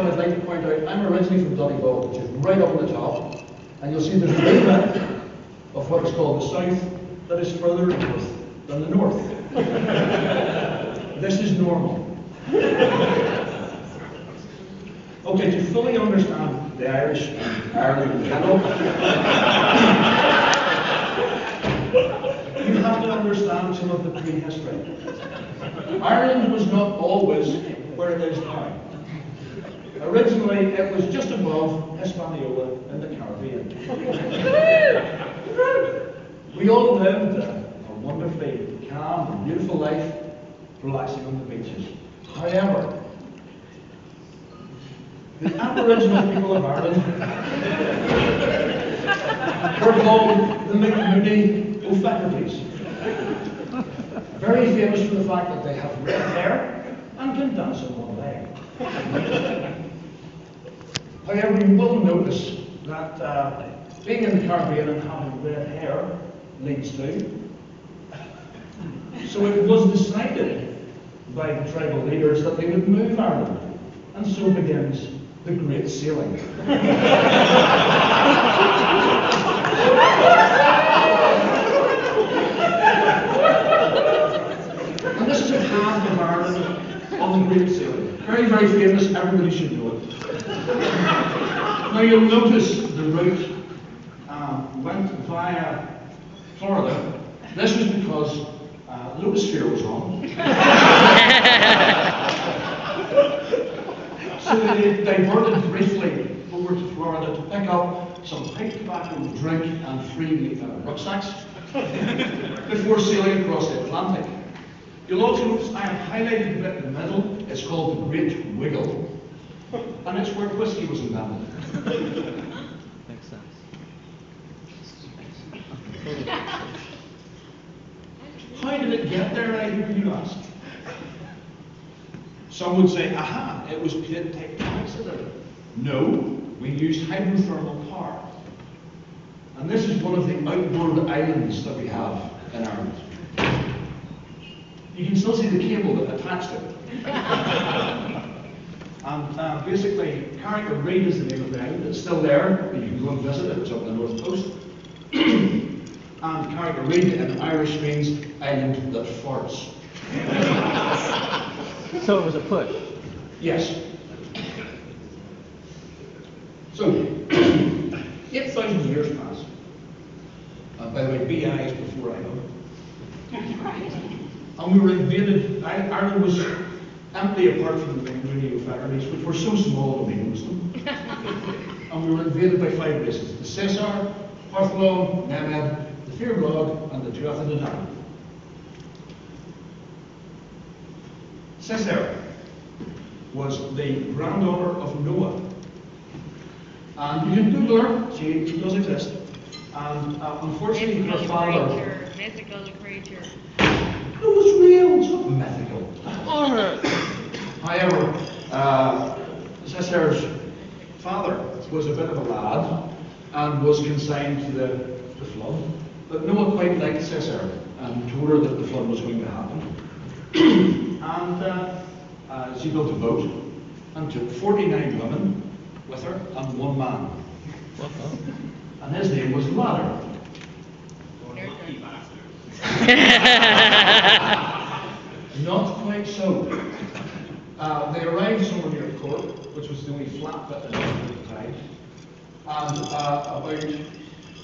out, I'd like to point out, I'm originally from Donegal, which is right up on the top, and you'll see there's a big bit of what is called the south that is further north than the north. This is normal. Okay, to fully understand the Irish and Ireland in general, you have to understand some of the prehistory. Ireland was not always where it is now. Originally, it was just above Hispaniola in the Caribbean. We all lived a wonderfully calm and beautiful life, relaxing on the beaches. However, the Aboriginal people of Ireland were called the McMooney O'Flahertys. Very famous for the fact that they have red hair and can dance on one leg. However, you will notice that being in the Caribbean and having red hair leads to. So it was decided by the tribal leaders that they would move Ireland, and so begins the Great Sailing. And this is a hand of Ireland on the Great Sailing. Very, very famous, everybody should know it. Now you'll notice the route went via Florida. This was because Lotusphere was on. So they diverted briefly over to Florida to pick up some pipe tobacco, drink and free rucksacks before sailing across the Atlantic. You'll also notice I have highlighted the bit in the middle. It's called the Great Wiggle, and it's where whiskey was invented. Makes sense. How did it get there, I hear you ask? Some would say, aha, it was plate tectonics that did it. No, we used hydrothermal power. And this is one of the outboard islands that we have in Ireland. You can still see the cable that attached it. And basically, Carrick Reid is the name of the island. It's still there. You can go and visit it. It's up on the north coast. And Carrick Reid in Irish means island that farts. So it was a put. Yes. So, 8,000 years pass. By the way, BI is before I know. And we were invaded. Ireland was empty apart from the McMooney O'Flahertys, which were so small nobody noticed them. And we were invaded by 5 races: the Cesar, Partholon, Nemed, the Fir Blog, and the Tuatha De Danann. Cesar was the granddaughter of Noah. And you can Google her, she does exist. And unfortunately her father... Mythical creature. It was real, it's not mythical. However, Cesar's father was a bit of a lad and was consigned to the flood. But Noah quite liked Cesar and told her that the flood was going to happen. And she built a boat and took 49 women with her and 1 man. And his name was Ladder. Not quite so. They arrived somewhere near Cork, which was the only flat bit in Ireland at the time. And about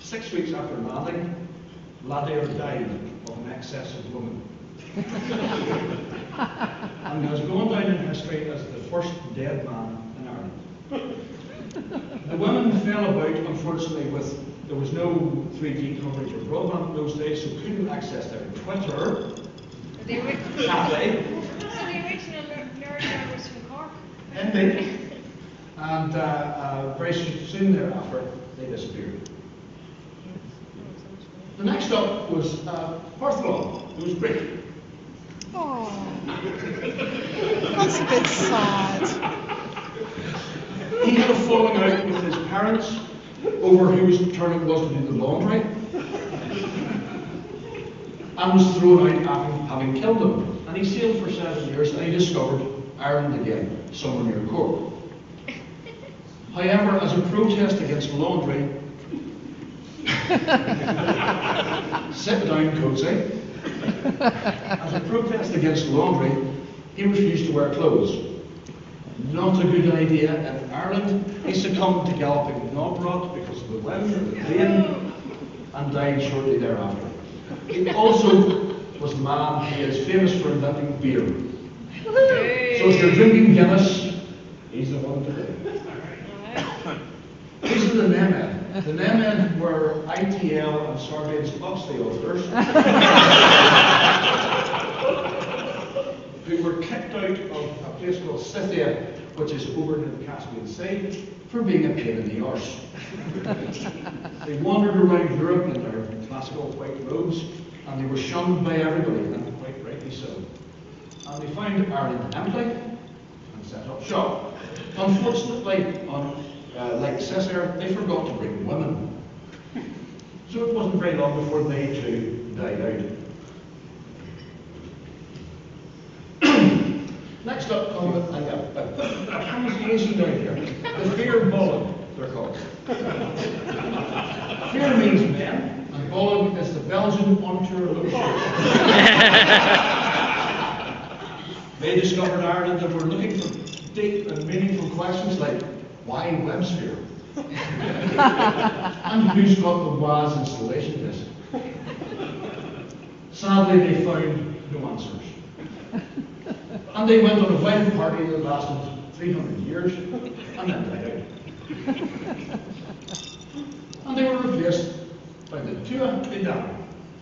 6 weeks after landing, Ladder died of an excess of women. And was going down in history as the first dead man in Ireland. The women fell about, unfortunately, there was no 3G coverage or broadband in those days, so couldn't access their Twitter. The original nerd was from Cork. Indeed. And very soon thereafter, they disappeared. The next up was Partholon, who was Greek. Oh, that's a bit sad. He had a falling out with his parents over whose turn it was to do the laundry, and was thrown out after having killed them. And he sailed for 7 years, and he discovered Ireland again, somewhere near Cork. However, as a protest against laundry, sit down, Coatsy. As a protest against laundry, he refused to wear clothes. Not a good idea. In Ireland, he succumbed to galloping knob rot because of the wind and the rain, and died shortly thereafter. He also was the man who is famous for inventing beer. So if you're drinking Guinness, he's the one to do. These are the Nemen. The Nemen were ITL and Sarbanes-Oxley authors who were kicked out of a place called Scythia, which is over in the Caspian Sea, for being a pain in the arse. They wandered around Europe in their classical white robes, and they were shunned by everybody, and quite rightly so. And they found Ireland empty and set up shop. Unfortunately, like Caesar, they forgot to bring women. So it wasn't very long before they too died out. Next up, a pronunciation down here. The Fear Bollen, they're called. Fear means men, and Bollen is the Belgian entourloupe. They discovered Ireland and were looking for deep and meaningful questions like, why Websphere? And who's got the WAS installation disk? Sadly, they found no answers. And they went on a wedding party that lasted 300 years and then died out. And they were replaced by the Tua Bidam,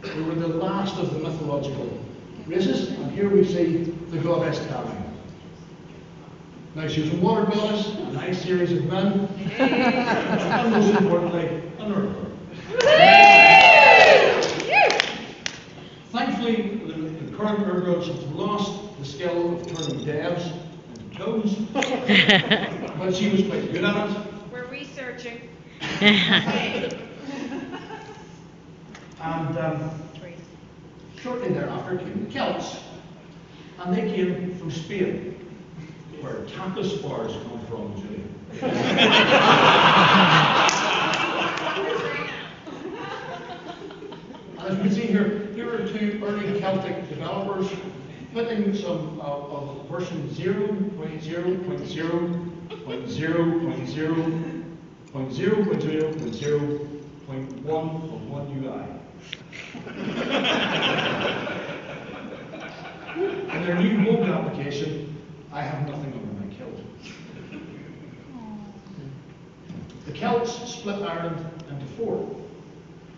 who were the last of the mythological races. And here we see the goddess Karen. Now she was a water goddess, a nice series of men, and most importantly, an earthquake. Thankfully, the current earthquakes have lost the skill of turning devs into toads, but she was quite good at it. We're researching. And shortly thereafter came the Celts, and they came from Spain, where tapas bars come from, Julia. As you can see here, here are two early Celtic developers putting some of version 0.0.0.0.0.0.0.0.1 of one UI. In their new mobile application, I have nothing under my kilt. The Celts split Ireland into four,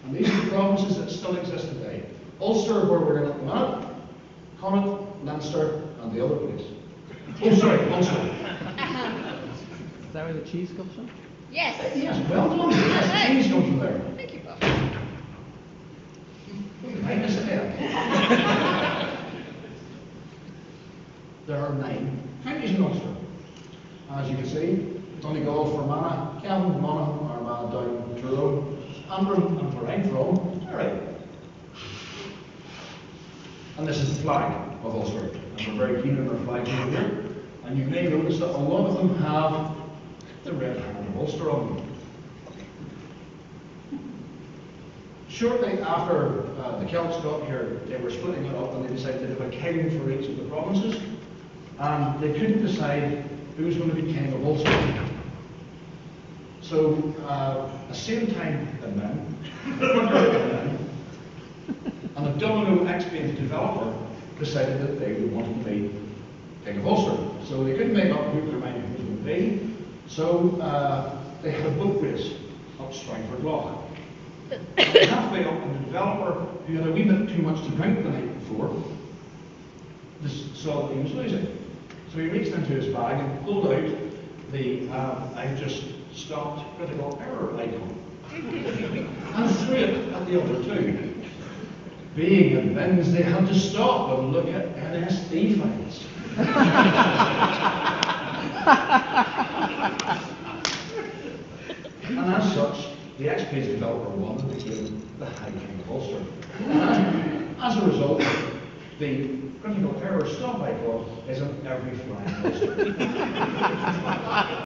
and these are the provinces that still exist today. Ulster, where we're in at the minute, Connaught, Leinster, and the other place. Oh, sorry, Ulster. Is that where the cheese comes from? Yes. Yes, well done. Yes, cheese comes from there. Thank you, Bob. Minus 10. There are 9 counties in Ulster. As you can see, Donegal, Fermanagh, Cavan, Monaghan, Armagh, Down, Tyrone, Antrim, and where I'm from, Derry. And this is the flag of Ulster. And we're very keen on our flag over here. And you may notice that a lot of them have the red hand of Ulster on them. Shortly after the Celts got here, they were splitting it up and they decided to have a king for each of the provinces. And they couldn't decide who was going to be king of Ulster. So, a same time than them, and a domino X-based developer decided that they would want to be king of Ulster. So they couldn't make up who their mind was going to be. So they had a boat race up Strangford Lough. Halfway up, and the developer, who had a wee bit too much to drink the night before, saw that he was losing. So he reached into his bag and pulled out the I've just stopped critical error icon and threw it at the other two. Being convinced they had to stop and look at NSD files. And as such, the X-Page developer won and became the High King of Ulster. As a result, the critical error stop icon is on every flying Ulster.